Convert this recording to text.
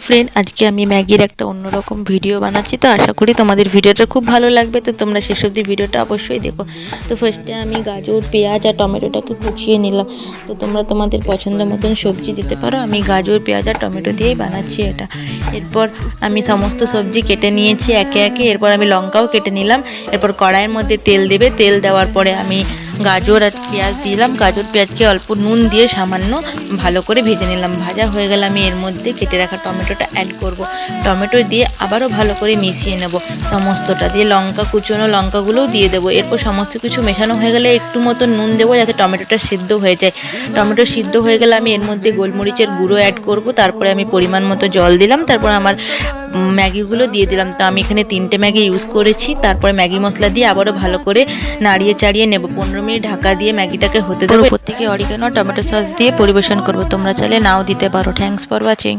Friend, আজকে আমি ম্যাগির একটা অন্যরকম ভিডিও বানাচ্ছি। তো আশা করি তোমাদের ভিডিওটা খুব ভালো লাগবে। তো তোমরা শেষ অবধি ভিডিওটা অবশ্যই দেখো। তো ফার্স্টে আমি গাজর, পেঁয়াজ আর টমেটোটাকে কুচিয়ে নিলাম। তো তোমরা তোমাদের পছন্দ মতন সবজি দিতে পারো। আমি গাজর, পেঁয়াজ আর টমেটো দিয়েই বানাচ্ছি এটা। এরপর আমি সমস্ত সবজি কেটে নিয়েছি একে একে। এরপর আমি লঙ্কাও কেটে নিলাম। এরপর কড়াইয়ের মধ্যে তেল দেবে। তেল দেওয়ার পরে আমি গাজর আর পেঁয়াজ দিলাম। গাজর পেঁয়াজকে অল্প নুন দিয়ে সামান্য ভালো করে ভেজে নিলাম। ভাজা হয়ে গেলে আমি এর মধ্যে কেটে রাখা টমেটোটা অ্যাড করব। টমেটো দিয়ে আবারও ভালো করে মিশিয়ে নেব। সমস্তটা দিয়ে কুচনো লঙ্কাগুলোও দিয়ে দেবো। এরপর সমস্ত কিছু মেশানো হয়ে গেলে একটু মতো নুন দেবো, যাতে টমেটোটা সিদ্ধ হয়ে যায়। টমেটো সিদ্ধ হয়ে গেলে আমি এর মধ্যে গোলমরিচের গুঁড়ো অ্যাড করব। তারপরে আমি পরিমাণ মতো জল দিলাম। তারপর আমার ম্যাগিগুলো দিয়ে দিলাম। তো আমি এখানে 3টে ম্যাগি ইউজ করেছি। তারপরে ম্যাগি মশলা দিয়ে আবারও ভালো করে নাড়িয়ে চাড়িয়ে নেব। 15 মিনিট ঢাকা দিয়ে ম্যাগিটাকে হতে দেবো। ওপর থেকে অরিগানো টমেটো সস দিয়ে পরিবেশন করব। তোমরা চাইলে নাও দিতে পারো। Thanks for watching.